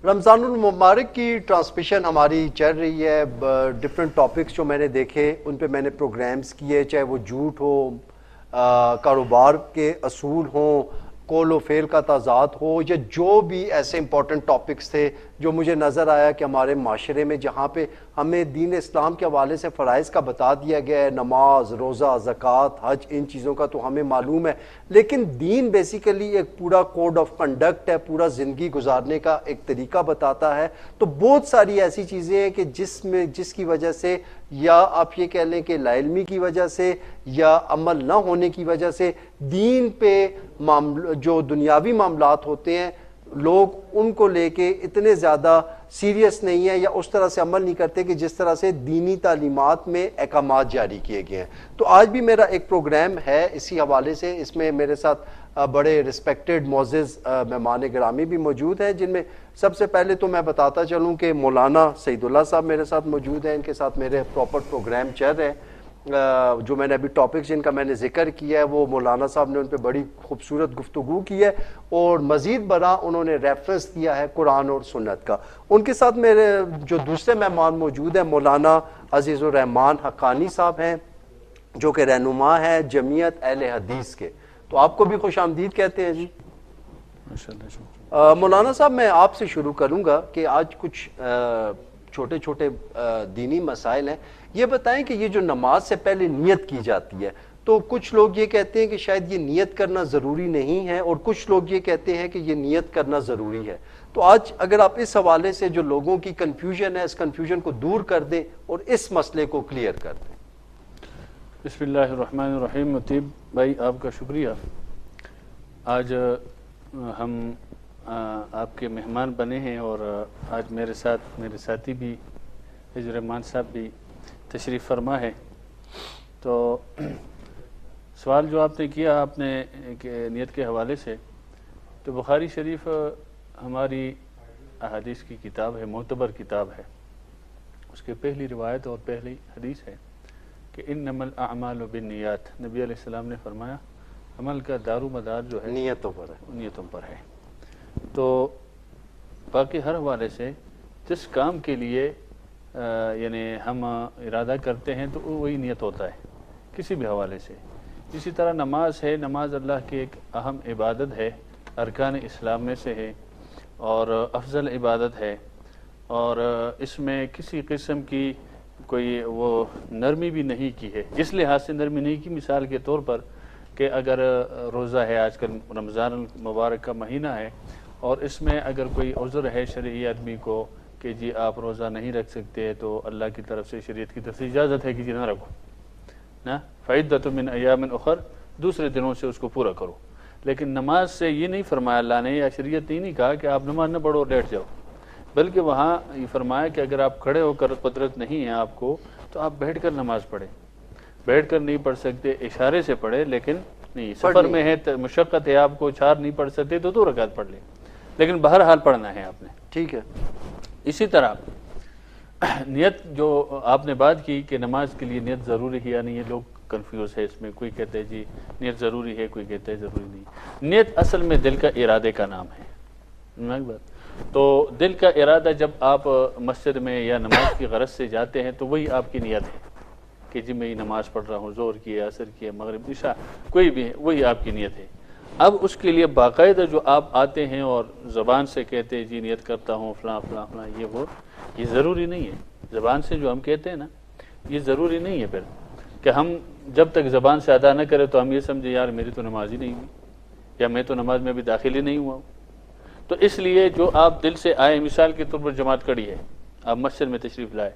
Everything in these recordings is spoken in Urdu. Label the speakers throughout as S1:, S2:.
S1: رمضان المبارک کی ٹرانسمیشن ہماری چل رہی ہے. ڈفرینٹ ٹاپکس جو میں نے دیکھے ان پہ میں نے پروگرامز کیے, چاہے وہ جھوٹ ہو, کاروبار کے اصول ہوں, قول و فعل کا تضاد ہو, یا جو بھی ایسے امپورٹنٹ ٹاپکس تھے جو مجھے نظر آیا کہ ہمارے معاشرے میں جہاں پہ ہمیں دین اسلام کے حوالے سے فرائض کا بتا دیا گیا ہے, نماز, روزہ, زکوٰۃ, حج, ان چیزوں کا تو ہمیں معلوم ہے, لیکن دین بیسیکلی ایک پورا کوڈ آف کنڈکٹ ہے, پورا زندگی گزارنے کا ایک طریقہ بتاتا ہے. تو بہت ساری ایسی چیزیں ہیں کہ جس کی وجہ سے, یا آپ یہ کہہ لیں کہ لا علمی کی وجہ سے یا عمل نہ ہونے کی وجہ سے, دین پہ جو دنیاوی معاملات ہوتے ہیں لوگ ان کو لے کے اتنے زیادہ سیریس نہیں ہیں, یا اس طرح سے عمل نہیں کرتے کہ جس طرح سے دینی تعلیمات میں احکامات جاری کیے گئے ہیں. تو آج بھی میرا ایک پروگرام ہے اسی حوالے سے. اس میں میرے ساتھ بڑے رسپیکٹڈ معزز مہمان گرامی بھی موجود ہیں, جن میں سب سے پہلے تو میں بتاتا چلوں کہ مولانا سعید اللہ صاحب میرے ساتھ موجود ہیں. ان کے ساتھ میرے پراپر پروگرام چل رہے ہیں. جو میں نے ابھی ٹاپکس جن کا میں نے ذکر کیا ہے وہ مولانا صاحب نے ان پہ بڑی خوبصورت گفتگو کی ہے, اور مزید برآں انہوں نے ریفرنس دیا ہے قرآن اور سنت کا. ان کے ساتھ میرے جو دوسرے مہمان موجود ہیں مولانا عزیز الرحمان حقانی صاحب ہیں, جو کہ رہنما ہیں جمعیت اہل حدیث کے. تو آپ کو بھی خوش آمدید کہتے ہیں جی. مولانا صاحب میں آپ سے شروع کروں گا کہ آج کچھ چھوٹے چھوٹے دینی مسائل ہیں. یہ بتائیں کہ یہ جو نماز سے پہلے نیت کی جاتی ہے, تو کچھ لوگ یہ کہتے ہیں کہ شاید یہ نیت کرنا ضروری نہیں ہے, اور کچھ لوگ یہ کہتے ہیں کہ یہ نیت کرنا ضروری ہے. تو آج اگر آپ اس حوالے سے جو لوگوں کی کنفیوژن ہے اس کنفیوژن کو دور کر دیں اور اس مسئلے کو کلیئر کر دیں.
S2: بسم اللہ الرحمن الرحیم. مطیب بھائی آپ کا شکریہ. آج ہم آپ کے مہمان بنے ہیں, اور آج میرے ساتھ میرے ساتھی بھی عزیز الرحمان صاحب بھی تشریف فرما ہے. تو سوال جو آپ نے کیا آپ نے نیت کے حوالے سے, تو بخاری شریف ہماری احادیث کی کتاب ہے, معتبر کتاب ہے. اس کی پہلی روایت اور پہلی حدیث ہے کہ انما الاعمال بالنیات. نبی علیہ السلام نے فرمایا عمل کا دار و مدار جو ہے
S1: نیتوں پر ہے.
S2: تو باقی ہر حوالے سے جس کام کے لیے یعنی ہم ارادہ کرتے ہیں تو وہی نیت ہوتا ہے کسی بھی حوالے سے. اسی طرح نماز ہے, نماز اللہ کی ایک اہم عبادت ہے, ارکان اسلام میں سے ہے اور افضل عبادت ہے, اور اس میں کسی قسم کی کوئی وہ نرمی بھی نہیں کی ہے. اس لحاظ سے نرمی نہیں کی, مثال کے طور پر کہ اگر روزہ ہے, آج کل رمضان المبارک کا مہینہ ہے, اور اس میں اگر کوئی عذر ہے شرعی آدمی کو کہ جی آپ روزہ نہیں رکھ سکتے, تو اللہ کی طرف سے شریعت کی طرف سے اجازت ہے کہ جی نہ رکھو نا, فعدۃ من ایام اخر, دوسرے دنوں سے اس کو پورا کرو. لیکن نماز سے یہ نہیں فرمایا اللہ نے, یا شریعت یہ نہیں کہا کہ آپ نماز نہ پڑھو اور لیٹ جاؤ, بلکہ وہاں یہ فرمایا کہ اگر آپ کھڑے ہو کر قدرت نہیں ہے آپ کو تو آپ بیٹھ کر نماز پڑھیں. بیٹھ کر نہیں پڑھ سکتے اشارے سے پڑھے, لیکن نہیں سفر میں ہے, مشقت ہے, آپ کو 4 نہیں پڑھ سکتے تو 2 رکعت پڑھ لیں, لیکن بہرحال پڑھنا ہے آپ نے.
S1: ٹھیک ہے.
S2: اسی طرح نیت جو آپ نے بات کی کہ نماز کے لیے نیت ضروری ہے یا نہیں ہے, لوگ کنفیوز ہے اس میں. کوئی کہتے ہیں جی نیت ضروری ہے, کوئی کہتے ہے ضروری نہیں. نیت اصل میں دل کا ارادے کا نام ہے. تو دل کا ارادہ جب آپ مسجد میں یا نماز کی غرض سے جاتے ہیں تو وہی آپ کی نیت ہے کہ جی میں نماز پڑھ رہا ہوں, ظہر کی, عصر کی, مغرب, عشاء, کوئی بھی ہے, وہی آپ کی نیت ہے. اب اس کے لیے باقاعدہ جو آپ آتے ہیں اور زبان سے کہتے ہیں جی نیت کرتا ہوں فلاں فلاں فلاں, یہ ضروری نہیں ہے. زبان سے جو ہم کہتے ہیں نا, یہ ضروری نہیں ہے پھر کہ ہم جب تک زبان سے ادا نہ کریں تو ہم یہ سمجھیں یار میری تو نماز ہی نہیں ہوئی, یا میں تو نماز میں ابھی داخل ہی نہیں ہوا ہوں. تو اس لیے جو آپ دل سے آئے, مثال کے طور پر جماعت کڑی ہے, آپ مسجد میں تشریف لائے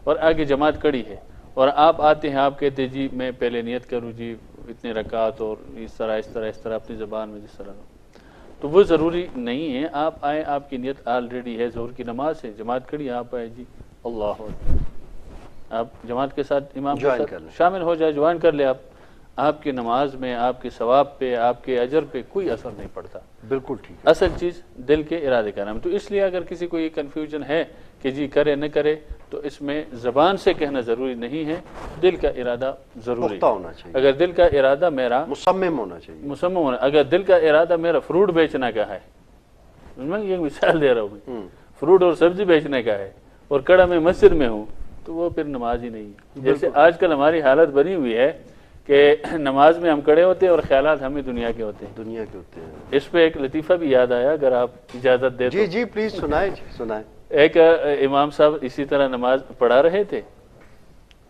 S2: اور آگے جماعت کڑی ہے, اور آپ آتے ہیں, آپ کہتے ہیں جی میں پہلے نیت کروں جی اتنے رکعات اور اس طرح اپنی زبان میں جس طرح, تو وہ ضروری نہیں ہے. آپ آئیں, آپ کی نیت آلریڈی ہے, ظہر کی نماز ہے, جماعت کھڑی, آپ آئے جی اللہ اکبر, آپ جماعت کے ساتھ امام کے ساتھ شامل ہو جائے, جوائن کر لے. آپ کی نماز میں, آپ کے ثواب پہ, آپ کے اجر پہ کوئی اثر نہیں پڑتا.
S1: بالکل ٹھیک.
S2: اصل چیز دل کے ارادے کا نام. تو اس لیے اگر کسی کو یہ کنفیوژن ہے کہ جی کرے نہ کرے, تو اس میں زبان سے کہنا ضروری نہیں ہے, دل کا ارادہ ضروری
S1: ہونا چاہیے.
S2: اگر دل کا ارادہ میرا
S1: مصمم ہونا چاہیے,
S2: مصمم ہونا, اگر دل کا ارادہ میرا فروٹ بیچنا کا ہے, میں یہ مثال دے رہا ہوں, فروٹ اور سبزی بیچنے کا ہے اور کڑا میں مسجد میں ہوں تو وہ پھر نماز ہی نہیں ہے. جیسے آج کل ہماری حالت بنی ہوئی ہے کہ نماز میں ہم کھڑے ہوتے ہیں اور خیالات ہمیں دنیا کے ہوتے ہیں.
S1: دنیا کے ہوتے ہیں.
S2: اس پہ ایک لطیفہ بھی یاد آیا اگر آپ اجازت دیں تو.
S1: جی جی پلیز سنائیں جی سنائیں.
S2: ایک امام صاحب اسی طرح نماز پڑھا رہے تھے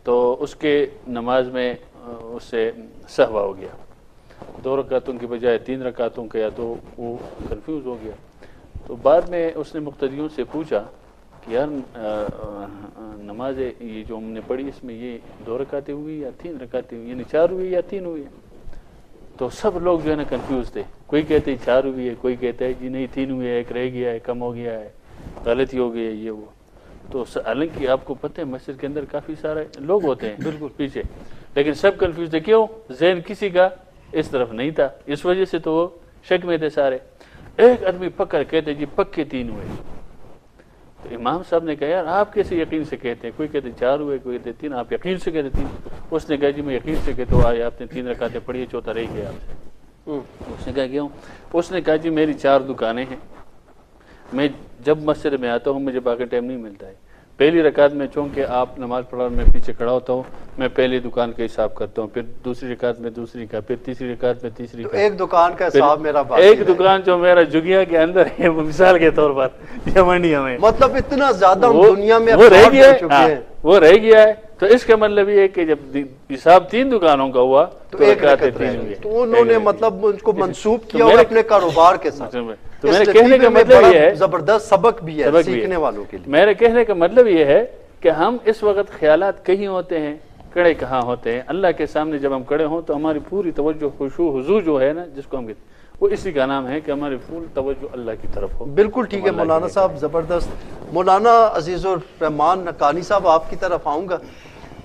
S2: تو اس کے نماز میں اس سے سہوا ہو گیا, 2 رکعتوں کی بجائے 3 رکعتوں کیا تو وہ کنفیوز ہو گیا. تو بعد میں اس نے مقتدیوں سے پوچھا کہ یار نماز یہ جو ہم نے پڑھی اس میں یہ 2 رکعتیں ہوئی یا 3 رکعتیں ہوئی, یعنی 4 ہوئی یا 3 ہوئی. تو سب لوگ جو ہے نا کنفیوز تھے, کوئی کہتے ہیں 4 ہوئی ہے, کوئی کہتا ہے جی نہیں 3 ہوئی ہے, 1 رہ گیا ہے, کم ہو گیا ہے, غلطی ہو گئی ہے, یہ وہ. تو حالانکہ آپ کو پتہ ہے مسجد کے اندر کافی سارے لوگ ہوتے ہیں بالکل پیچھے, لیکن سب کنفیوز تھے. کیوں؟ ذہن کسی کا اس طرف نہیں تھا, اس وجہ سے تو وہ شک میں تھے سارے. ایک آدمی پکا کہتے جی پکے 3 ہوئے. تو امام صاحب نے کہا یار آپ کیسے یقین سے کہتے ہیں, کوئی کہتے 4 ہوئے, کوئی کہتے 3, آپ یقین سے کہتے 3. اس نے کہا جی میں یقین سے کہتا ہوں, آج آپ نے 3 رکعتیں پڑھی, 4تھا رہ گیا آپ سے. اس نے کہا کیوں؟ اس نے کہا جی میری 4 دکانیں ہیں, میں جب مسجد میں آتا ہوں مجھے باقی ٹائم نہیں ملتا ہے. پہلی رکعت میں چونکہ آپ نماز پڑھا میں پیچھے کھڑا ہوتا ہوں, میں پہلی دکان کا حساب کرتا ہوں, پھر دوسری رکعت میں دوسری کا, پھر تیسری رکعت میں تیسری کا.
S1: ایک دکان کا حساب میرا باقی
S2: ایک دکان جو میرا جگیا کے اندر ہے مثال کے طور پر یمنیا میں,
S1: مطلب اتنا زیادہ ہم دنیا میں
S2: وہ رہ
S1: افراد
S2: گیا
S1: ہو چکے ہیں.
S2: وہ رہ گیا ہے. تو اس کا مطلب یہ ہے کہ جب حساب 3 دکانوں کا ہوا
S1: تو ایک رکعت رہ گئی. تو انہوں نے مطلب ان کو منسوب کیا اور اپنے کاروبار کے ساتھ.
S2: تو میرے کہنے کا مطلب یہ ہے,
S1: زبردست سبق بھی ہے سیکھنے والوں کے لیے.
S2: میرے کہنے کا مطلب یہ ہے کہ ہم اس وقت خیالات کہیں ہوتے ہیں, کڑے کہاں ہوتے ہیں. اللہ کے سامنے جب ہم کڑے ہوں تو ہماری پوری توجہ خشوع حضور جو ہے نا جس کو ہم کہتے ہیں وہ اسی کا نام ہے کہ ہماری پوری توجہ اللہ کی طرف ہو.
S1: بالکل ٹھیک ہے مولانا صاحب, زبردست. مولانا عزیز الرحمان نقانی صاحب آپ کی طرف آؤں گا.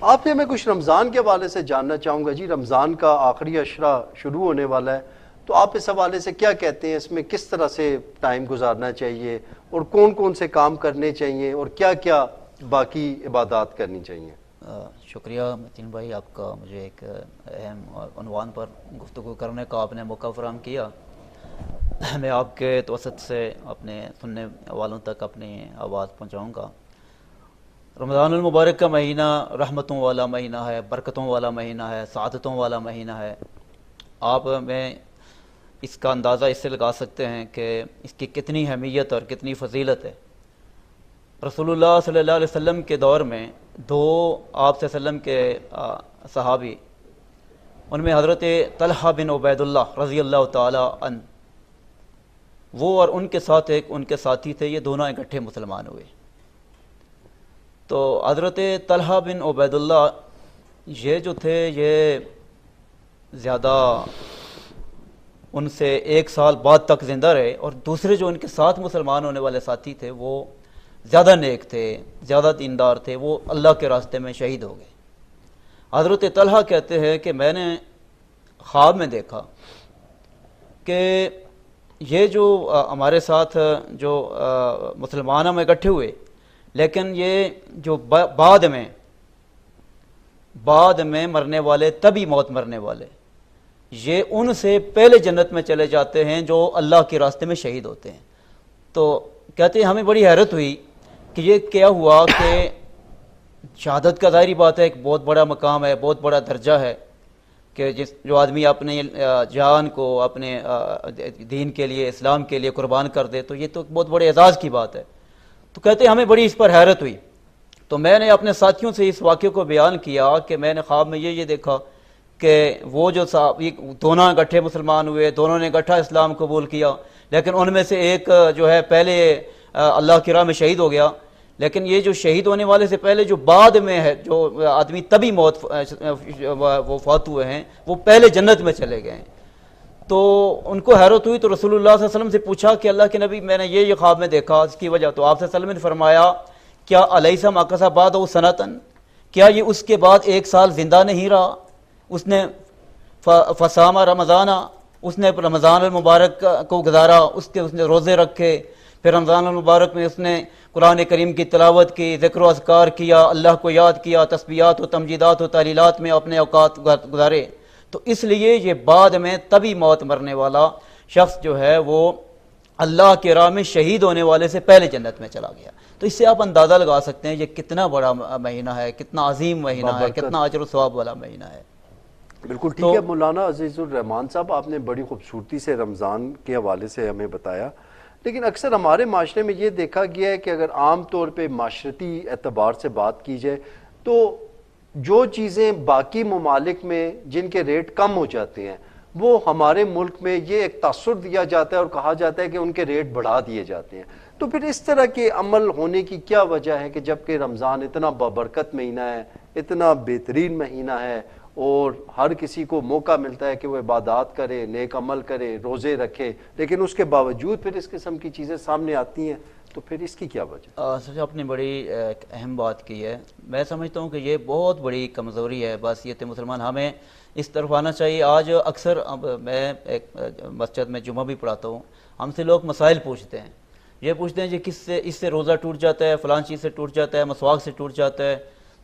S1: آپ سے میں کچھ رمضان کے حوالے سے جاننا چاہوں گا. جی رمضان کا آخری عشرہ شروع ہونے والا ہے, تو آپ اس حوالے سے کیا کہتے ہیں, اس میں کس طرح سے ٹائم گزارنا چاہیے اور کون کون سے کام کرنے چاہیے اور کیا کیا باقی عبادات کرنی چاہیے؟
S3: شکریہ متین بھائی آپ کا, مجھے ایک اہم عنوان پر گفتگو کرنے کا آپ نے موقع فراہم کیا. میں آپ کے توسط سے اپنے سننے والوں تک اپنی آواز پہنچاؤں گا. رمضان المبارک کا مہینہ رحمتوں والا مہینہ ہے, برکتوں والا مہینہ ہے, سعادتوں والا مہینہ ہے. آپ میں اس کا اندازہ اس سے لگا سکتے ہیں کہ اس کی کتنی اہمیت اور کتنی فضیلت ہے. رسول اللہ صلی اللہ علیہ وسلم کے دور میں 2 آپ صلی اللہ علیہ وسلم کے صحابی, ان میں حضرت طلحہ بن عبید اللہ رضی اللہ تعالی عنہ, وہ اور ان کے ساتھ ایک ان کے ساتھی تھے, یہ دونوں اکٹھے مسلمان ہوئے. تو حضرت طلحہ بن عبید اللہ یہ جو تھے یہ زیادہ ان سے 1 سال بعد تک زندہ رہے, اور دوسرے جو ان کے ساتھ مسلمان ہونے والے ساتھی تھے وہ زیادہ نیک تھے, زیادہ دیندار تھے, وہ اللہ کے راستے میں شہید ہو گئے. حضرت طلحہ کہتے ہیں کہ میں نے خواب میں دیکھا کہ یہ جو ہمارے ساتھ جو مسلمان ہم اکٹھے ہوئے, لیکن یہ جو بعد میں مرنے والے, تبھی موت مرنے والے, یہ ان سے پہلے جنت میں چلے جاتے ہیں جو اللہ کے راستے میں شہید ہوتے ہیں. تو کہتے ہیں ہمیں بڑی حیرت ہوئی کہ یہ کیا ہوا کہ شہادت کا ظاہری بات ہے ایک بہت بڑا مقام ہے, بہت بڑا درجہ ہے کہ جو آدمی اپنے جان کو اپنے دین کے لیے, اسلام کے لیے قربان کر دے, تو یہ تو بہت بڑے اعزاز کی بات ہے. تو کہتے ہیں ہمیں بڑی اس پر حیرت ہوئی. تو میں نے اپنے ساتھیوں سے اس واقعے کو بیان کیا کہ میں نے خواب میں یہ دیکھا کہ وہ جو دونوں اکٹھے مسلمان ہوئے, دونوں نے اکٹھا اسلام قبول کیا, لیکن ان میں سے ایک جو ہے پہلے اللہ کی راہ میں شہید ہو گیا, لیکن یہ جو شہید ہونے والے سے پہلے جو بعد میں ہے, جو آدمی تبھی موت وہ فوت ہوئے ہیں, وہ پہلے جنت میں چلے گئے ہیں. تو ان کو حیرت ہوئی, تو رسول اللہ صلی اللہ علیہ وسلم سے پوچھا کہ اللہ کے نبی میں نے یہ خواب میں دیکھا, اس کی وجہ. تو آپ صلی اللہ علیہ وسلم نے فرمایا کیا علیہ ماکث بعد سنتن, کیا یہ اس کے بعد 1 سال زندہ نہیں رہا؟ اس نے فصام رمضان, اس نے رمضان المبارک کو گزارا, اس نے روزے رکھے, پھر رمضان المبارک میں اس نے قرآن کریم کی تلاوت کی, ذکر و اذکار کیا, اللہ کو یاد کیا, تسبیحات و تمجیدات و تعلیلات میں اپنے اوقات گزارے. تو اس لیے یہ بعد میں تبھی موت مرنے والا شخص جو ہے وہ اللہ کے راہ میں شہید ہونے والے سے پہلے جنت میں چلا گیا. تو اس سے آپ اندازہ لگا سکتے ہیں یہ کتنا بڑا مہینہ ہے, کتنا عظیم مہینہ ہے, کتنا اجر و ثواب والا مہینہ ہے.
S1: بالکل ٹھیک ہے مولانا عزیز الرحمان صاحب, آپ نے بڑی خوبصورتی سے رمضان کے حوالے سے ہمیں بتایا, لیکن اکثر ہمارے معاشرے میں یہ دیکھا گیا ہے کہ اگر عام طور پہ معاشرتی اعتبار سے بات کی جائے تو جو چیزیں باقی ممالک میں جن کے ریٹ کم ہو جاتے ہیں وہ ہمارے ملک میں یہ ایک تاثر دیا جاتا ہے اور کہا جاتا ہے کہ ان کے ریٹ بڑھا دیے جاتے ہیں. تو پھر اس طرح کے عمل ہونے کی کیا وجہ ہے کہ جبکہ رمضان اتنا بابرکت مہینہ ہے, اتنا بہترین مہینہ ہے اور ہر کسی کو موقع ملتا ہے کہ وہ عبادات کرے, نیک عمل کرے, روزے رکھے, لیکن اس کے باوجود پھر اس قسم کی چیزیں سامنے آتی ہیں, تو پھر اس کی کیا وجہ؟
S3: سر آپ نے بڑی اہم بات کی ہے. میں سمجھتا ہوں کہ یہ بہت بڑی کمزوری ہے بحیثیت مسلمان, ہمیں اس طرف آنا چاہیے. آج اکثر میں ایک مسجد میں جمعہ بھی پڑھاتا ہوں, ہم سے لوگ مسائل پوچھتے ہیں, یہ پوچھتے ہیں کہ اس سے روزہ ٹوٹ جاتا ہے, فلان چیز سے ٹوٹ جاتا ہے, مسواک سے ٹوٹ جاتا ہے.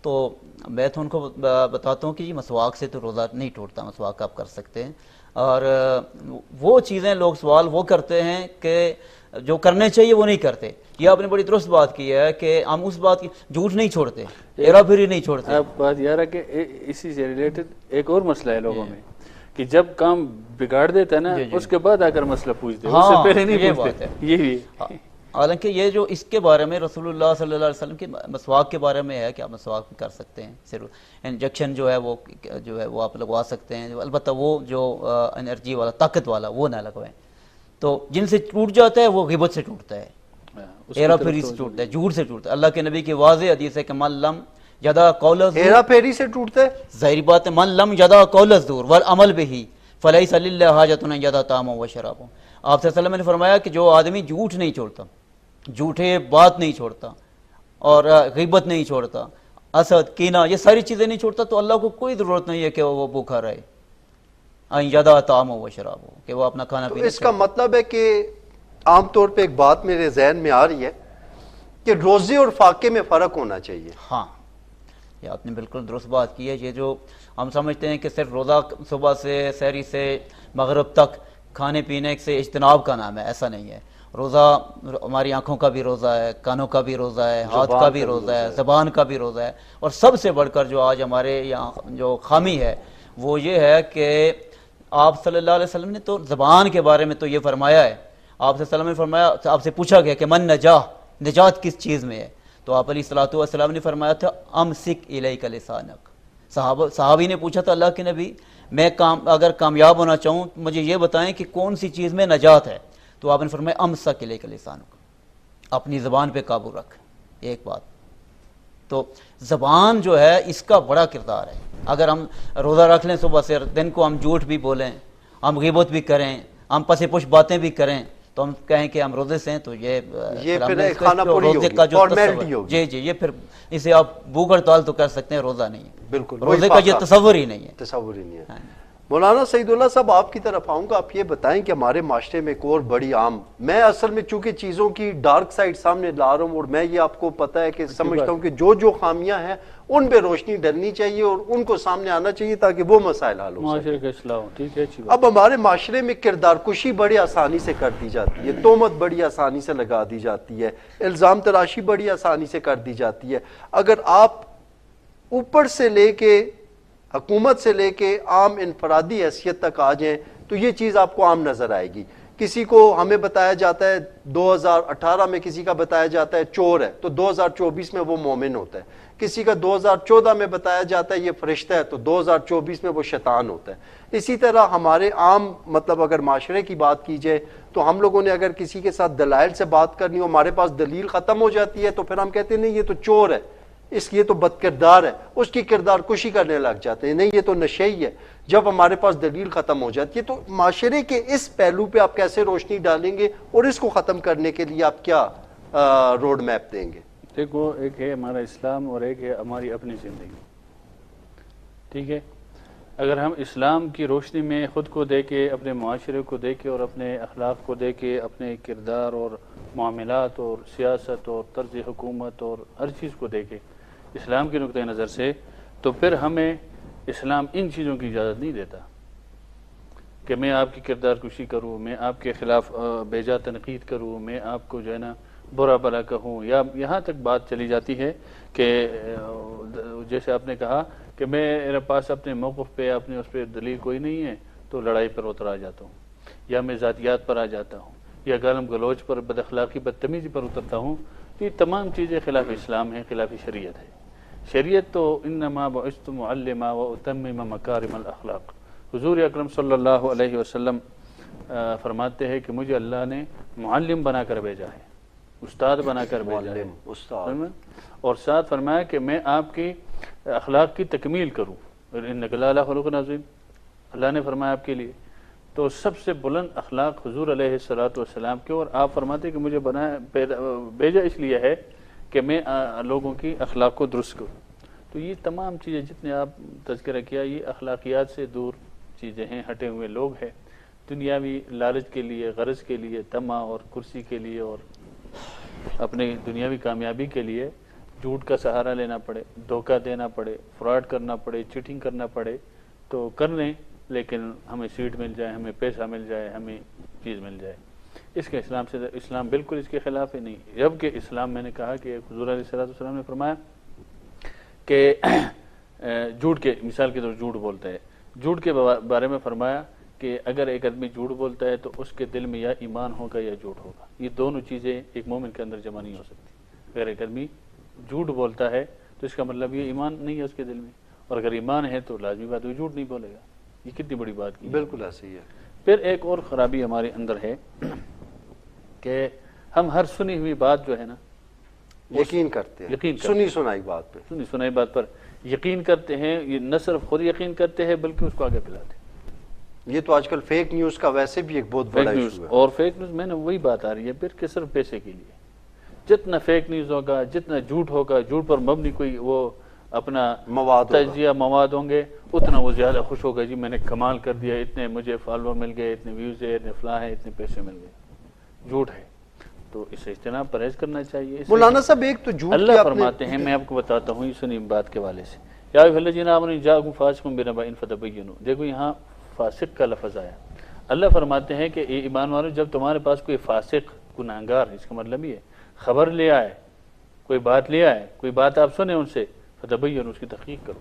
S3: تو میں تو ان کو بتاتا ہوں کہ یہ مسواک سے تو روزہ نہیں ٹوٹتا, مسواک آپ کر سکتے ہیں. اور وہ چیزیں لوگ سوال وہ کرتے ہیں کہ جو کرنے چاہیے وہ نہیں کرتے. یہ آپ نے بڑی درست بات کی ہے کہ ہم اس بات کی جھوٹ نہیں چھوڑتے, ہیرا پھیری نہیں چھوڑتے.
S2: اب بات یہ ہے کہ اسی سے ریلیٹڈ ایک اور مسئلہ ہے لوگوں میں کہ جب کام بگاڑ دیتا ہے نا اس کے بعد آ کر مسئلہ پوچھتے ہیں, اس سے پہلے نہیں پوچھتے. یہ
S3: حالانکہ یہ جو اس کے بارے میں رسول اللہ صلی اللہ علیہ وسلم کے مسواک کے بارے میں ہے کہ آپ مسواک کر سکتے ہیں, صرف انجیکشن جو ہے وہ آپ لگوا سکتے ہیں, البتہ وہ جو انرجی والا طاقت والا وہ نہ لگوائیں. تو جن سے ٹوٹ جاتا ہے وہ غیبت سے ٹوٹتا ہے, ہیرا پھیری سے ٹوٹتا ہے, جھوٹ سے ٹوٹتا ہے. اللہ کے نبی کی واضح حدیث ہے کہ من لم یدا قول
S1: ہیرا پھیری سے ٹوٹتا ہے,
S3: ظاہری بات ہے, من لم یدا قول الزور والعمل بہ فلیس للہ حاجۃ ان یدا طعام و شراب. آپ صلی اللہ علیہ وسلم نے فرمایا کہ جو آدمی جھوٹ نہیں چھوڑتا, جھوٹے بات نہیں چھوڑتا اور غیبت نہیں چھوڑتا, حسد, کینہ, یہ ساری چیزیں نہیں چھوڑتا, تو اللہ کو کوئی ضرورت نہیں ہے کہ وہ بھوکا رہے. یدا طعام و شراب, کہ وہ اپنا کھانا پینا.
S1: اس کا مطلب ہے کہ عام طور پہ ایک بات میرے ذہن میں آ رہی ہے کہ روزے اور فاقے میں فرق ہونا چاہیے.
S3: ہاں, یہ آپ نے بالکل درست بات کی ہے. یہ جو ہم سمجھتے ہیں کہ صرف روزہ صبح سے سحری سے مغرب تک کھانے پینے سے اجتناب کا نام ہے, ایسا نہیں ہے. روزہ ہماری آنکھوں کا بھی روزہ ہے, کانوں کا بھی روزہ ہے, ہاتھ کا بھی روزہ ہے, زبان کا بھی روزہ ہے. اور سب سے بڑھ کر جو آج ہمارے یہاں جو خامی ہے وہ یہ ہے کہ آپ صلی اللہ علیہ وسلم نے تو زبان کے بارے میں تو یہ فرمایا ہے. آپ صلی اللہ علیہ وسلم نے فرمایا, آپ سے پوچھا گیا کہ من نجات کس چیز میں ہے, تو آپ علیہ الصلوۃ والسلام نے فرمایا تھا امسک الیک لسانک. صحابی نے پوچھا تھا اللہ کے نبی میں اگر کامیاب ہونا چاہوں مجھے یہ بتائیں کہ کون سی چیز میں نجات ہے, تو آپ نے فرمایا امسک الیک لسانک, اپنی زبان پہ قابو رکھ. ایک بات تو زبان جو ہے اس کا بڑا کردار ہے. اگر ہم روزہ رکھ لیں صبح سے, دن کو ہم جھوٹ بھی بولیں, ہم غیبت بھی کریں, ہم پس پش باتیں بھی کریں, تو ہم کہیں کہ ہم روزے سے ہیں, تو یہ
S1: پھر کھانا پوری
S3: روزے کا جو
S1: فارمیلٹی ہوگی.
S3: جی یہ پھر اسے آپ بھوک ہڑتال تو کر سکتے ہیں, روزہ نہیں ہے.
S1: بالکل
S3: روزے کا یہ تصور ہی نہیں ہے.
S1: تصور ہی نہیں ہے. مولانا سعید اللہ صاحب آپ کی طرف آؤں گا. آپ یہ بتائیں کہ ہمارے معاشرے میں ایک اور بڑی عام, میں اصل میں چونکہ چیزوں کی ڈارک سائڈ سامنے لا رہا ہوں اور میں یہ آپ کو پتہ ہے کہ سمجھتا ہوں کہ جو خامیاں ہیں ان پہ روشنی ڈالنی چاہیے اور ان کو سامنے آنا چاہیے تاکہ وہ مسائل حل ہو
S2: معاشرے کا اصلاح ہو. ٹھیک ہے,
S1: اب ہمارے معاشرے میں کردار کشی بڑی آسانی سے کر دی جاتی ہے, تہمت بڑی آسانی سے لگا دی جاتی ہے, الزام تراشی بڑی آسانی سے کر دی جاتی ہے. اگر آپ اوپر سے لے کے حکومت سے لے کے عام انفرادی حیثیت تک آ جائیں تو یہ چیز آپ کو عام نظر آئے گی. کسی کو ہمیں بتایا جاتا ہے 2018 میں کسی کا بتایا جاتا ہے چور ہے, تو 2024 میں وہ مومن ہوتا ہے. کسی کا 2014 میں بتایا جاتا ہے یہ فرشتہ ہے, تو 2024 میں وہ شیطان ہوتا ہے. اسی طرح ہمارے عام مطلب اگر معاشرے کی بات کی جائے تو ہم لوگوں نے اگر کسی کے ساتھ دلائل سے بات کرنی ہو, ہمارے پاس دلیل ختم ہو جاتی ہے تو پھر ہم کہتے ہیں نہیں یہ تو چور ہے, یہ تو بد کردار ہے, اس کی کردار کشی کرنے لگ جاتے ہیں, نہیں یہ تو نشئی ہے. جب ہمارے پاس دلیل ختم ہو جاتی ہے تو معاشرے کے اس پہلو پہ آپ کیسے روشنی ڈالیں گے اور اس کو ختم کرنے کے لیے آپ کیا روڈ میپ دیں گے؟
S2: دیکھو, ایک ہے ہمارا اسلام اور ایک ہے ہماری اپنی زندگی. ٹھیک ہے, اگر ہم اسلام کی روشنی میں خود کو دیکھے, اپنے معاشرے کو دیکھے اور اپنے اخلاق کو دیکھے, اپنے کردار اور معاملات اور سیاست اور طرز حکومت اور ہر چیز کو دیکھے اسلام کے نقطۂ نظر سے, تو پھر ہمیں اسلام ان چیزوں کی اجازت نہیں دیتا. کہ میں آپ کی کردار کشی کروں، میں آپ کے خلاف بیجا تنقید کروں، میں آپ کو جو ہے نا برا بھلا کہوں، یا یہاں تک بات چلی جاتی ہے کہ جیسے آپ نے کہا کہ میرے پاس اپنے موقف پہ اپنے اس پہ دلیل کوئی نہیں ہے تو لڑائی پر اتر آ جاتا ہوں، یا میں ذاتیات پر آ جاتا ہوں، یا گالم گلوچ پر، بد اخلاقی بدتمیزی پر اترتا ہوں. یہ تمام چیزیں خلاف اسلام ہیں، خلاف شریعت ہے. شریعت تو انما بعثت معلما واتمم مکارم الاخلاق. حضور اکرم صلی اللہ علیہ وسلم فرماتے ہیں کہ مجھے اللہ نے معلم بنا کر بھیجا ہے، استاد بنا کر بھیجا ہے،
S1: استاد،
S2: اور ساتھ فرمایا کہ میں آپ کی اخلاق کی تکمیل کروں. انک لعلی خلق عظیم، اللہ نے فرمایا آپ کے لیے. تو سب سے بلند اخلاق حضور علیہ الصلوۃ والسلام کے، اور آپ فرماتے کہ مجھے بھیجا اس لیے ہے کہ میں لوگوں کی اخلاق کو درست کروں. تو یہ تمام چیزیں جتنے آپ تذکرہ کیا، یہ اخلاقیات سے دور چیزیں ہیں، ہٹے ہوئے لوگ ہیں. دنیاوی لالچ کے لیے، غرض کے لیے، طمع اور کرسی کے لیے اور اپنی دنیاوی کامیابی کے لیے جھوٹ کا سہارا لینا پڑے، دھوکہ دینا پڑے، فراڈ کرنا پڑے، چیٹنگ کرنا پڑے تو کر لیں، لیکن ہمیں سیٹ مل جائے، ہمیں پیسہ مل جائے، ہمیں چیز مل جائے. اس کے اسلام بالکل اس کے خلاف ہے نہیں. جبکہ اسلام، میں نے کہا کہ حضور علیہ الصلوۃ والسلام نے فرمایا کہ جھوٹ کے مثال کے طور جھوٹ بولتا ہے، جھوٹ کے بارے میں فرمایا کہ اگر ایک آدمی جھوٹ بولتا ہے تو اس کے دل میں یا ایمان ہوگا یا جھوٹ ہوگا. یہ دونوں چیزیں ایک مومن کے اندر جمع نہیں ہو سکتی. اگر ایک آدمی جھوٹ بولتا ہے تو اس کا مطلب یہ ایمان نہیں ہے اس کے دل میں، اور اگر ایمان ہے تو لازمی بات وہ جھوٹ نہیں بولے گا. یہ کتنی بڑی بات کی.
S1: بالکل ایسے ہی ہے.
S2: پھر ایک اور خرابی ہمارے اندر ہے کہ ہم ہر سنی ہوئی بات جو ہے نا
S1: یقین کرتے ہیں، سنی سنائی بات پہ،
S2: سنی سنائی بات پر یقین کرتے ہیں. یہ نہ صرف خود یقین کرتے ہیں بلکہ اس کو آگے پھیلاتے ہیں.
S1: یہ تو آج کل فیک نیوز کا ویسے بھی ایک بہت بڑا ایشو ہے.
S2: اور فیک نیوز میں نے وہی بات آ رہی ہے پھر کہ صرف پیسے کے لیے جتنا فیک نیوز ہوگا، جتنا جھوٹ ہوگا، جھوٹ پر مبنی کوئی وہ اپنا تجزیہ مواد ہوں گے، اتنا وہ زیادہ خوش ہوگا. جی میں نے کمال کر دیا، اتنے مجھے فالوور مل گئے، اتنے ویوز ہے، اتنے فلاں ہے، اتنے پیسے مل گئے. جھوٹ ہے تو اس سے اجتناب پرہیز کرنا چاہیے.
S1: مولانا صاحب ایک تو جھوٹ
S2: اللہ فرماتے ہیں، میں آپ کو بتاتا ہوں یہ سنی بات کے والے سے، یا ایھا الذین آمنوا جاءکم فاسق بنبأ فتبینوا. دیکھو یہاں فاسق کا لفظ آیا. اللہ فرماتے ہیں کہ ایمان والو، جب تمہارے پاس کوئی فاسق گناہگار، اس کا مطلب یہ ہے خبر لے آئے، کوئی بات لے آئے، کوئی بات آپ سنیں ان سے، فتبینوا، اس کی تحقیق کرو.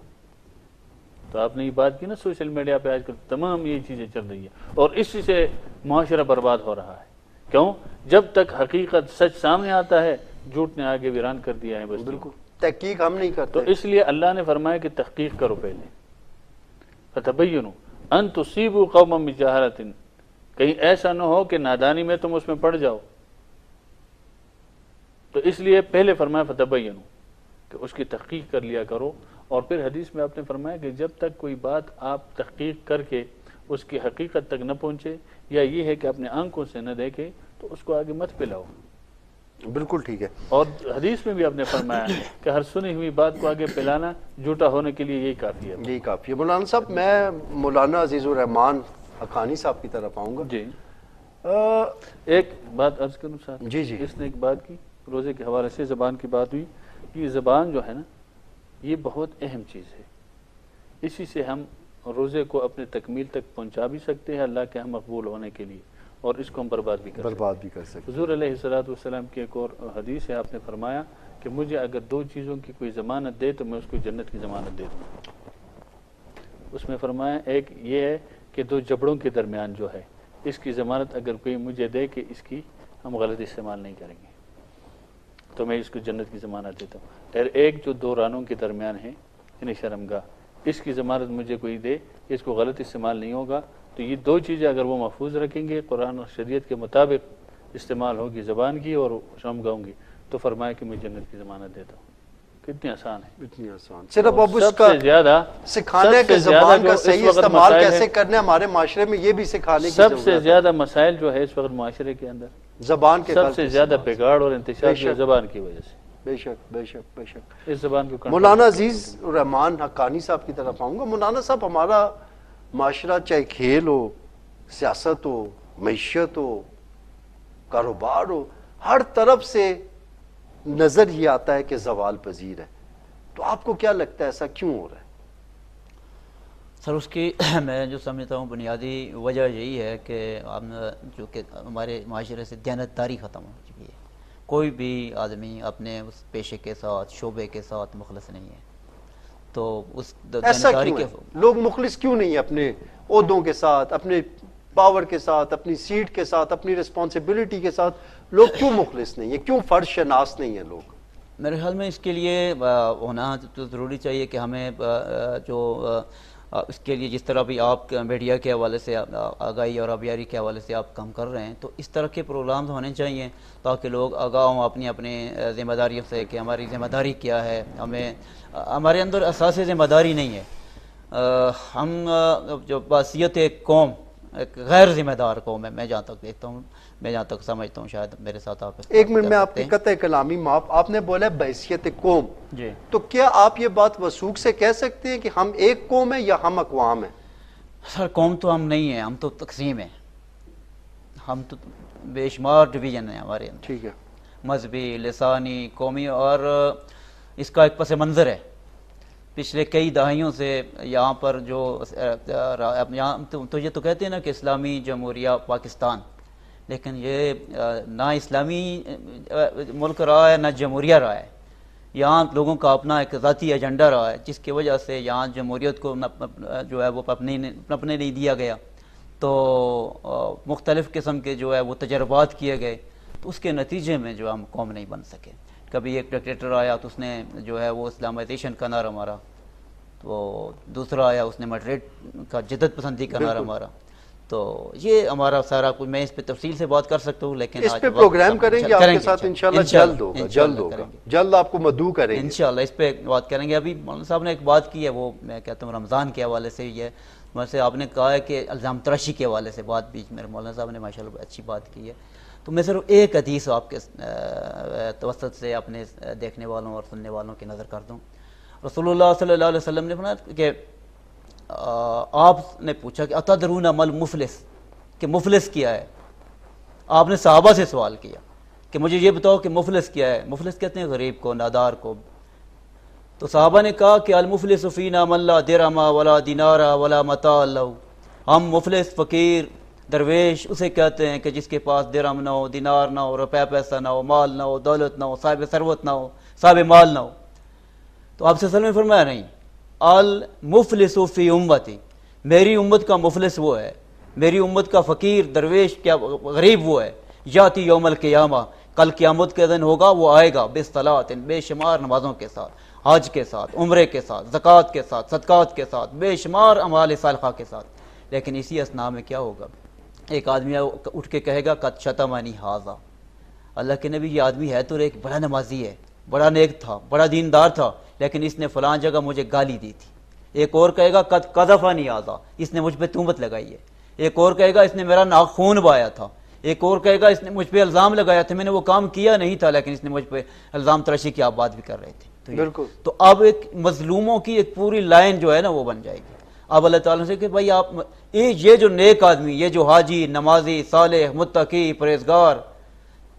S2: تو آپ نے یہ بات کی نا سوشل میڈیا پہ آج کل تمام یہ چیزیں چل رہی ہیں، اور اسی سے معاشرہ برباد ہو رہا ہے. کیوں؟ جب تک حقیقت سچ سامنے آتا ہے، جھوٹ نے آگے ویران کر دیا ہے. بس
S1: بالکل تحقیق ہم نہیں کرتے.
S2: تو اس لیے اللہ نے فرمایا کہ تحقیق کرو پہلے. فتبینوا ان تصیبوا قوما بجہالۃ، کہیں ایسا نہ ہو کہ نادانی میں تم اس میں پڑ جاؤ. تو اس لیے پہلے فرمایا فتبینوا کہ اس کی تحقیق کر لیا کرو. اور پھر حدیث میں آپ نے فرمایا کہ جب تک کوئی بات آپ تحقیق کر کے اس کی حقیقت تک نہ پہنچے، یا یہ ہے کہ اپنے آنکھوں سے نہ دیکھے، تو اس کو آگے مت پھیلاؤ.
S1: بالکل ٹھیک ہے.
S2: اور حدیث میں بھی آپ نے فرمایا کہ ہر سنی ہوئی بات کو آگے پھیلانا جھوٹا ہونے کے لیے یہی کافی ہے.
S1: یہی کافی ہے. مولانا صاحب میں مولانا عزیز الرحمان حقانی صاحب کی طرف آؤں گا.
S2: جی ایک بات عرض کروں ساتھ.
S1: جی جی.
S2: اس نے ایک بات کی، روزے کے حوالے سے زبان کی بات ہوئی. یہ زبان جو ہے نا یہ بہت اہم چیز ہے. اسی سے ہم روزے کو اپنے تکمیل تک پہنچا بھی سکتے ہیں اللہ کے ہم مقبول ہونے کے لیے، اور اس کو ہم برباد بھی کر سکتے. حضور علیہ الصلوۃ والسلام کی ایک اور حدیث ہے، آپ نے فرمایا کہ مجھے اگر دو چیزوں کی کوئی ضمانت دے تو میں اس کو جنت کی ضمانت دے دوں. اس میں فرمایا ایک یہ ہے کہ دو جبڑوں کے درمیان جو ہے اس کی ضمانت اگر کوئی مجھے دے کہ اس کی ہم غلط استعمال نہیں کریں گے تو میں اس کو جنت کی ضمانت دیتا ہوں. اور ایک جو دو رانوں کے درمیان ہے یعنی شرمگاہ، اس کی ضمانت مجھے کوئی دے کہ اس کو غلط استعمال نہیں ہوگا. تو یہ دو چیزیں اگر وہ محفوظ رکھیں گے، قرآن اور شریعت کے مطابق استعمال ہوگی زبان کی اور شرمگاہوں کی، تو فرمایا کہ میں جنت کی ضمانت دیتا ہوں. کتنی آسان ہے.
S1: اتنی آسان. صرف اب اس
S2: سب
S1: کا
S2: سے زیادہ
S1: سکھانے کے زبان کا صحیح استعمال کیسے کرنا ہے ہمارے معاشرے میں، یہ بھی سکھانے کی
S2: سب سے زیادہ مسائل جو ہے اس وقت معاشرے کے اندر
S1: زبان کے
S2: سب سے زیادہ بگاڑ اور انتشار جو زبان کی وجہ سے.
S1: بے شک بے شک بے شک.
S2: اس زبان کو
S1: مولانا عزیز الرحمان حقانی صاحب کی طرف آؤں گا. مولانا صاحب ہمارا معاشرہ چاہے کھیل ہو، سیاست ہو، معیشت ہو، کاروبار ہو، ہر طرف سے نظر یہ آتا ہے کہ زوال پذیر ہے. تو آپ کو کیا لگتا ہے ایسا کیوں ہو رہا ہے؟
S3: سر اس کی میں جو سمجھتا ہوں بنیادی وجہ یہی ہے کہ ہم جو کہ ہمارے معاشرے سے دیانتداری ختم ہو چکی ہے. کوئی بھی آدمی اپنے اس پیشے کے ساتھ شعبے کے ساتھ مخلص نہیں ہے. تو اس
S1: ایسا
S3: دیانتداری
S1: کیوں
S3: کے
S1: ہے؟ لوگ مخلص کیوں نہیں ہیں اپنے عہدوں کے ساتھ، اپنے پاور کے ساتھ، اپنی سیٹ کے ساتھ، اپنی رسپانسبلٹی کے ساتھ لوگ کیوں مخلص نہیں ہیں؟ کیوں فرض شناس نہیں ہیں لوگ؟
S3: میرے خیال میں اس کے لیے ہونا تو ضروری چاہیے کہ ہمیں جو اس کے لیے جس طرح بھی آپ میڈیا کے حوالے سے آگاہی اور آبیاری کے حوالے سے آپ کام کر رہے ہیں، تو اس طرح کے پروگرامز ہونے چاہیے تاکہ لوگ آگاہ ہوں اپنی اپنی ذمہ داریوں سے کہ ہماری ذمہ داری کیا ہے. ہمارے اندر احساس ذمہ داری نہیں ہے. ہم جو بحیثیت ایک قوم، ایک غیر ذمہ دار قوم ہے. میں جہاں تک دیکھتا ہوں، میں جہاں تک سمجھتا ہوں، شاید میرے ساتھ آپ
S1: ایک منٹ میں آپ کی قطع کلامی معاف، آپ نے بولا بحیثیت قوم،
S3: جی
S1: تو کیا آپ یہ بات وثوق سے کہہ سکتے ہیں کہ ہم ایک قوم ہیں یا ہم اقوام ہیں؟
S3: سر قوم تو ہم نہیں ہیں، ہم تو تقسیم ہیں. ہم تو بے شمار ڈویژن ہیں ہمارے اندر،
S1: ٹھیک ہے.
S3: مذہبی، لسانی، قومی، اور اس کا ایک پس منظر ہے. پچھلے کئی دہائیوں سے یہاں پر جو یہاں تو یہ تو کہتے ہیں نا کہ اسلامی جمہوریہ پاکستان، لیکن یہ نہ اسلامی ملک رہا ہے نہ جمہوریہ رہا ہے. یہاں لوگوں کا اپنا ایک ذاتی ایجنڈا رہا ہے، جس کی وجہ سے یہاں جمہوریت کو جو ہے وہ اپنے نہیں دیا گیا. تو مختلف قسم کے جو ہے وہ تجربات کیے گئے، تو اس کے نتیجے میں جو ہم قوم نہیں بن سکے. کبھی ایک ڈکٹیٹر آیا تو اس نے جو ہے وہ اسلامائزیشن کا نعرہ مارا، تو دوسرا آیا اس نے مڈریٹ کا جدت پسندی کا نعرہ مارا. تو یہ ہمارا سارا کچھ، میں اس پہ تفصیل سے بات کر سکتا ہوں، لیکن
S1: اس پہ پروگرام کریں گے آپ کے ساتھ انشاءاللہ، جلد ہوگا، جلد ہوگا، جلد آپ کو مدعو کریں گے
S3: انشاءاللہ. اس پہ بات کریں گے. ابھی مولانا صاحب نے ایک بات کی ہے، وہ میں کہتا ہوں رمضان کے حوالے سے ہی ہے. ویسے آپ نے کہا ہے کہ الزام تراشی کے حوالے سے بات بھی میرے مولانا صاحب نے ماشاءاللہ اچھی بات کی ہے. تو میں صرف ایک حدیث آپ کے توسط سے اپنے دیکھنے والوں اور سننے والوں کی نظر کر دوں. رسول اللہ صلی اللہ علیہ وسلم نے فرمایا کہ آپ نے پوچھا کہ اتدرون مل مفلس، کہ مفلس کیا ہے. آپ نے صحابہ سے سوال کیا کہ مجھے یہ بتاؤ کہ مفلس کیا ہے. مفلس کہتے ہیں غریب کو، نادار کو. تو صحابہ نے کہا کہ المفلس فینا من لا درہم ولا دینار ولا متاع لہ. ہم مفلس، فقیر، درویش اسے کہتے ہیں کہ جس کے پاس درہم نہ ہو، دینار نہ ہو، روپے پیسہ نہ ہو، مال نہ ہو، دولت نہ ہو، صاحب ثروت نہ ہو، صاحب مال نہ ہو. تو آپ سے وسلم نے فرمایا نہیں، المفلس فی امتی، میری امت کا مفلس وہ ہے، میری امت کا فقیر، درویش، کیا غریب وہ ہے. یاتی یوم القیامہ، کل قیامت کے دن ہوگا، وہ آئے گا بالصلاۃ، بے شمار نمازوں کے ساتھ، حج کے ساتھ، عمرے کے ساتھ، زکوٰۃ کے ساتھ، صدقات کے ساتھ، بے شمار اعمال صالحہ کے ساتھ. لیکن اسی اسنا میں کیا ہوگا؟ ایک آدمی اٹھ کے کہے گا قد شتمنی ھذا، اللہ کے نبی یہ آدمی ہے تو ایک بڑا نمازی ہے، بڑا نیک تھا، بڑا دیندار تھا، لیکن اس نے فلاں جگہ مجھے گالی دی تھی. ایک اور کہے گا قد قذفنی ھذا، اس نے مجھ پہ تہمت لگائی ہے. ایک اور کہے گا اس نے میرا ناخون بہایا تھا. ایک اور کہے گا اس نے مجھ پہ الزام لگایا تھا، میں نے وہ کام کیا نہیں تھا، لیکن اس نے مجھ پہ الزام تراشی کی آپ بات بھی کر رہے تھے.
S1: بالکل.
S3: تو اب ایک مظلوموں کی ایک پوری لائن جو ہے نا وہ بن جائے گی. اب اللہ تعالیٰ سے کہ بھائی آپ یہ جو نیک آدمی، یہ جو حاجی، نمازی، صالح، متقی، پرہیزگار،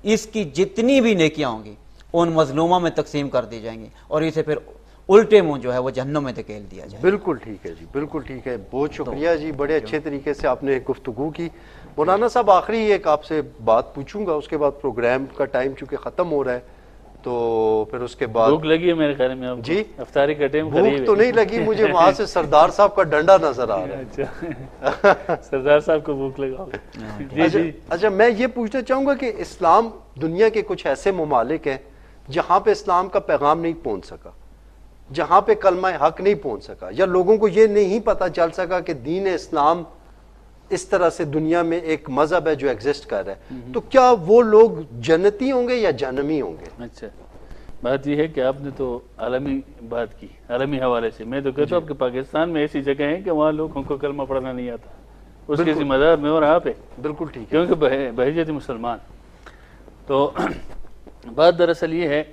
S3: اس کی جتنی بھی نیکیاں ہوں گی ان مظلوموں میں تقسیم کر دی جائیں گی، اور اسے پھر الٹے منہ جو ہے وہ جہنم میں دھکیل دیا جائے.
S1: بالکل ٹھیک ہے جی، بالکل ٹھیک ہے. بہت شکریہ جی، بڑے اچھے طریقے سے آپ نے گفتگو کی. مولانا صاحب آخری ایک آپ سے بات پوچھوں گا، اس کے بعد پروگرام کا ٹائم چونکہ ختم ہو رہا ہے، تو پھر اس کے بعد
S2: بھوک لگی ہے میرے خیال میں آپ کو؟
S1: جی
S2: افطاری کا ٹائم قریب ہے.
S1: بھوک تو نہیں لگی مجھے، وہاں سے سردار صاحب کا ڈنڈا نظر آ رہا ہے.
S2: اچھا سردار صاحب کو بھوک لگا. جی جی.
S1: اچھا میں یہ پوچھنا چاہوں گا کہ اسلام دنیا کے کچھ ایسے ممالک ہیں جہاں پہ اسلام کا پیغام نہیں پہنچ سکا، جہاں پہ کلمہ حق نہیں پہنچ سکا، یا لوگوں کو یہ نہیں پتہ چل سکا کہ دین اسلام اس طرح سے دنیا میں ایک مذہب ہے جو ایگزسٹ کر رہا ہے، تو کیا وہ لوگ جنتی ہوں گے یا جہنمی ہوں گے؟
S2: اچھا بات یہ ہے کہ آپ نے تو عالمی بات کی، عالمی حوالے سے. میں تو کہتا ہوں آپ کہ پاکستان میں ایسی جگہ ہیں کہ وہاں لوگوں کو کلمہ پڑھنا نہیں آتا، اس کے ذمہ دار میں اور آپ ہے.
S1: بالکل ٹھیک ہے،
S2: کیونکہ بحیثیت مسلمان. تو بات دراصل یہ ہے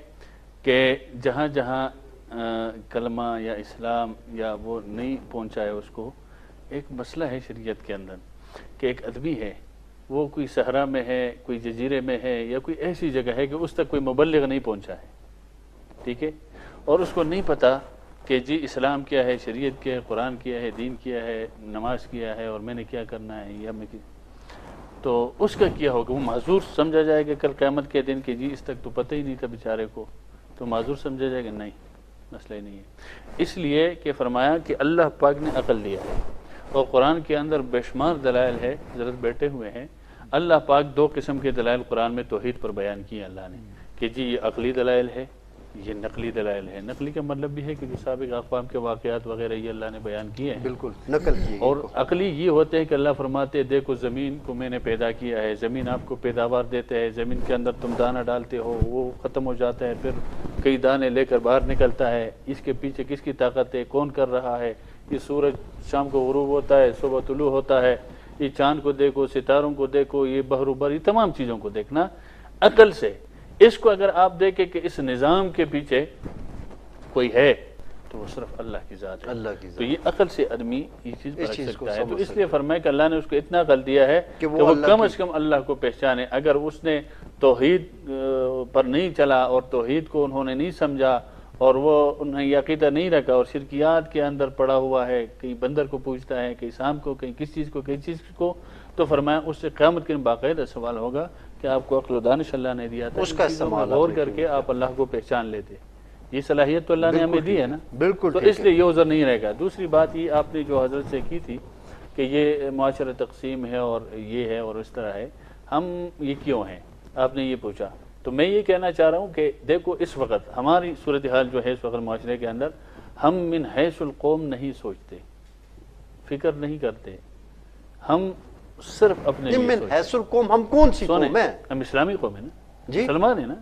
S2: کہ جہاں جہاں کلمہ یا اسلام یا وہ نہیں پہنچا ہے اس کو، ایک مسئلہ ہے شریعت کے اندر کہ ایک آدمی ہے، وہ کوئی صحرا میں ہے، کوئی جزیرے میں ہے، یا کوئی ایسی جگہ ہے کہ اس تک کوئی مبلغ نہیں پہنچا ہے، ٹھیک ہے، اور اس کو نہیں پتا کہ جی اسلام کیا ہے، شریعت کیا ہے، قرآن کیا ہے، دین کیا ہے، نماز کیا ہے، اور میں نے کیا کرنا ہے یا میں تو اس کا کیا ہوگا؟ وہ معذور سمجھا جائے گا کل قیامت کے دن کہ جی اس تک تو پتہ ہی نہیں تھا بیچارے کو، تو معذور سمجھا جائے گا؟ نہیں، مسئلہ ہی نہیں ہے۔ اس لیے کہ فرمایا کہ اللہ پاک نے عقل دیا ہے، اور قرآن کے اندر بے شمار دلائل ہے، حضرت بیٹھے ہوئے ہیں۔ اللہ پاک دو قسم کے دلائل قرآن میں توحید پر بیان کیے اللہ نے، کہ جی یہ عقلی دلائل ہے، یہ نقلی دلائل ہے۔ نقلی کا مطلب بھی ہے کہ جو سابق اقوام کے واقعات وغیرہ یہ اللہ نے بیان کیے ہیں،
S1: بالکل نقل کی،
S2: اور عقلی یہ ہوتے ہیں کہ اللہ فرماتے ہیں دیکھو زمین کو میں نے پیدا کیا ہے، زمین آپ کو پیداوار دیتے ہے، زمین کے اندر تم دانہ ڈالتے ہو، وہ ختم ہو جاتا ہے، پھر کئی دانے لے کر باہر نکلتا ہے، اس کے پیچھے کس کی طاقت ہے، کون کر رہا ہے، یہ سورج شام کو غروب ہوتا ہے، صبح طلوع ہوتا ہے، یہ چاند کو دیکھو، ستاروں کو دیکھو، یہ بحر و بر، یہ تمام چیزوں کو دیکھنا عقل سے۔ اس کو اگر آپ دیکھیں کہ اس نظام کے پیچھے کوئی ہے تو وہ صرف اللہ کی ذات ہے،
S1: اللہ کی ذات،
S2: تو یہ عقل سے آدمی یہ چیز
S1: اس
S2: پرکھ
S1: چیز کو
S2: سکتا ہے۔ تو
S1: سمجھ
S2: اس لیے فرمایا کہ اللہ نے اس کو اتنا عقل دیا ہے کہ وہ
S1: اللہ
S2: کم
S1: کی،
S2: از کم اللہ کو پہچانے۔ اگر اس نے توحید پر نہیں چلا اور توحید کو انہوں نے نہیں سمجھا اور وہ انہیں یہ عقیدہ نہیں رکھا اور شرکیات کے اندر پڑا ہوا ہے، کہیں بندر کو پوچھتا ہے، کہیں سام کو، کہیں کس چیز کو، کہیں چیز کو، تو فرمایا اس سے قیامت کے دن باقاعدہ سوال ہوگا کہ آپ کو عقل و دانش اللہ نے دیا تھا،
S1: اس کا
S2: ان چیزوں میں
S1: استعمال
S2: غور
S1: آپ نے
S2: کر کے
S1: کیوں
S2: آپ اللہ کو پہچان لیتے۔ یہ صلاحیت تو اللہ نے ہمیں دی ہے نا،
S1: بالکل
S2: تو
S1: ٹھیک
S2: اس لیے یہ عذر نہیں رہے گا۔ دوسری بات یہ آپ نے جو حضرت سے کی تھی کہ یہ معاشرہ تقسیم ہے اور یہ ہے اور اس طرح ہے، ہم یہ کیوں ہیں، آپ نے یہ پوچھا، تو میں یہ کہنا چاہ رہا ہوں کہ دیکھو اس وقت ہماری صورتحال جو ہے اس وقت معاشرے کے اندر، ہم من حیث القوم نہیں سوچتے، فکر نہیں کرتے، ہم صرف اپنے لیے
S1: من
S2: سوچتے
S1: حیث القوم، ہم کون سی
S2: سونے
S1: قوم ہیں؟
S2: ہم اسلامی قوم ہے نا،
S1: جی
S2: مسلمان ہے نا،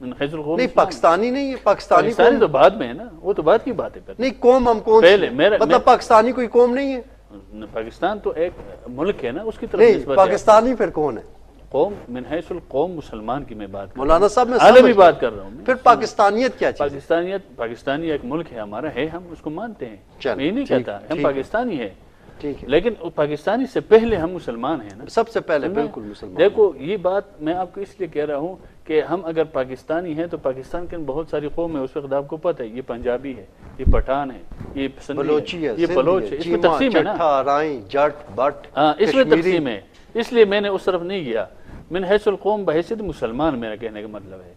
S2: من حیث القوم
S1: نہیں،
S2: اسلام۔
S1: پاکستانی نہیں ہے، پاکستانی
S2: پاکستانی
S1: قوم
S2: تو بعد میں ہے نا، وہ تو بعد کی بات ہے پھر۔
S1: نہیں، قوم ہم کون سی
S2: پہلے
S1: ہیں؟
S2: میرا-
S1: مطلب پاکستانی کوئی قوم نہیں ہے؟
S2: پاکستان تو ایک ملک ہے نا، اس کی طرف
S1: نہیں،
S2: نسبت ہے۔
S1: پاکستانی پھر کون ہے؟
S2: قوم من حیث القوم مسلمان کی میں بات کر رہا
S1: مولانا صاحب میں
S2: ہوں، عالمی
S1: سمجھ
S2: بات کر رہا ہوں میں۔
S1: پھر پاکستانیت کیا چیز ہے؟
S2: پاکستانی ایک ملک ہے ہمارا، ہے، ہم اس کو مانتے ہیں،
S1: چلو،
S2: میں یہ نہیں
S1: ٹھیک،
S2: کہتا
S1: ٹھیک
S2: ہم
S1: ہے۔
S2: پاکستانی ہے،
S1: ٹھیک ہے،
S2: لیکن پاکستانی سے پہلے ہم مسلمان ہیں نا۔
S1: سب سے پہلے
S2: سمجھا؟
S1: بالکل مسلمان۔
S2: دیکھو یہ بات میں آپ کو اس لیے کہہ رہا ہوں کہ ہم اگر پاکستانی ہیں تو پاکستان کے بہت ساری قوم ہے، اس وقت آپ کو پتہ ہے، یہ پنجابی ہے، یہ پٹھان ہے، یہ سندھی
S1: بلوچی ہے،
S2: یہ
S1: سندھی
S2: بلوچ ہے، اس میں
S1: چیما،
S2: تقسیم ہے نا،
S1: چٹھا، رائیں، جٹ، بٹ،
S2: ہاں اس میں
S1: کشمیری۔
S2: تقسیم ہے، اس لیے میں نے اس طرف نہیں گیا۔ من حیث القوم بحیثیت مسلمان، میرا کہنے کا مطلب ہے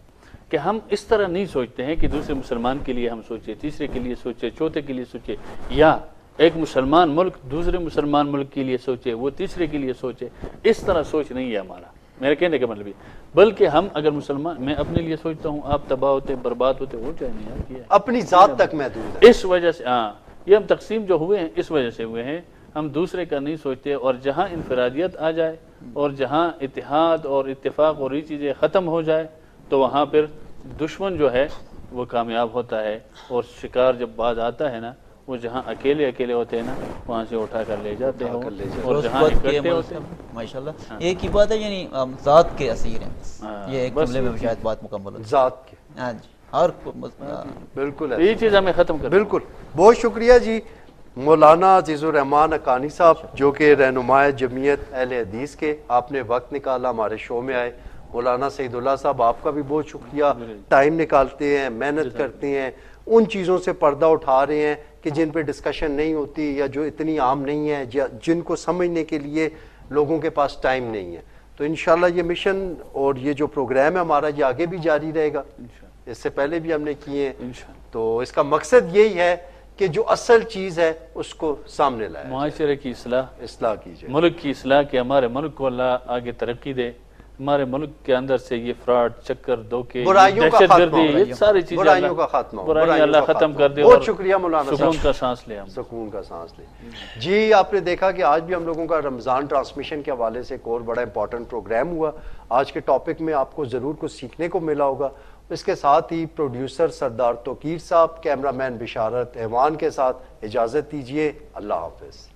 S2: کہ ہم اس طرح نہیں سوچتے ہیں کہ دوسرے مسلمان کے لیے ہم سوچے، تیسرے کے لیے سوچے، چوتھے کے لیے سوچے، یا ایک مسلمان ملک دوسرے مسلمان ملک کے لیے سوچے، وہ تیسرے کے لیے سوچے، اس طرح سوچ نہیں ہے ہمارا، میرا کہنے کا مطلب ہے۔ بلکہ ہم اگر مسلمان، میں اپنے لیے سوچتا ہوں آپ تباہ ہوتے برباد ہوتے، وہ چاہے نہیں یار کیا ہے،
S1: اپنی ذات تک محدود ہے۔
S2: اس وجہ سے ہاں یہ ہم تقسیم جو ہوئے ہیں اس وجہ سے ہوئے ہیں، ہم دوسرے کا نہیں سوچتے، اور جہاں انفرادیت آ جائے اور جہاں اتحاد اور اتفاق اور یہ چیزیں ختم ہو جائے تو وہاں پھر دشمن جو ہے وہ کامیاب ہوتا ہے، اور شکار جب باز آتا ہے نا، وہ جہاں اکیلے اکیلے ہوتے ہیں نا وہاں سے اٹھا کر لے جاتے ہیں، اور جہاں اکٹھے ہوتے ہیں
S3: ماشاءاللہ ایک ہی بات ہے، یعنی ذات کے اسیر ہیں بس،
S2: ہاں،
S3: یہ ایک
S2: بس
S3: جملے میں شاید بات مکمل ہوتی
S1: ذات کے،
S3: ہے۔ ہاں جی، اور
S1: بالکل
S2: تو یہ چیز ہمیں ختم کر
S1: بالکل۔ بہت شکریہ جی مولانا عزیز الرحمان حقانی صاحب، جو کہ رہنمائے جمعیت اہل حدیث کے، آپ نے وقت نکالا ہمارے شو میں آئے۔ مولانا سعید اللہ صاحب، آپ کا بھی بہت شکریہ، ٹائم نکالتے ہیں، محنت کرتے ہیں، ان چیزوں سے پردہ اٹھا رہے ہیں کہ جن پہ ڈسکشن نہیں ہوتی یا جو اتنی عام نہیں ہے، جن کو سمجھنے کے لیے لوگوں کے پاس ٹائم نہیں ہے۔ تو انشاءاللہ یہ مشن اور یہ جو پروگرام ہے ہمارا، یہ آگے بھی جاری رہے گا، اس سے پہلے بھی ہم نے کیے ہیں۔
S2: انشاءاللہ
S1: تو اس کا مقصد یہی ہے کہ جو اصل چیز ہے اس کو سامنے لائے،
S2: معاشرے کی
S1: اصلاح کیجیے۔
S2: ملک کی اصلاح، کہ ہمارے ملک کو اللہ آگے ترقی دے، ہمارے ملک کے اندر سے یہ فراڈ، چکر، دھوکے،
S1: برائیوں کا
S2: دہشت
S1: خاتمہ
S2: گردی،
S1: ہو،
S2: یہ ساری چیزیں
S1: برائیوں کا خاتمہ ہو،
S2: برائیاں اللہ
S1: کا
S2: ختم
S1: خاتمہ
S2: کر دے،
S1: ہو۔
S2: اور
S1: بہت شکریہ مولانا
S2: سکون
S1: صاحب،
S2: کا سانس لے ہم۔
S1: سکون کا سانس لیں۔ جی آپ نے دیکھا کہ آج بھی ہم لوگوں کا رمضان ٹرانسمیشن کے حوالے سے ایک اور بڑا امپورٹنٹ پروگرام ہوا۔ آج کے ٹاپک میں آپ کو ضرور کچھ سیکھنے کو ملا ہوگا۔ اس کے ساتھ ہی پروڈیوسر سردار توقیر صاحب، کیمرہ مین بشارت ایوان کے ساتھ اجازت دیجیے، اللہ حافظ۔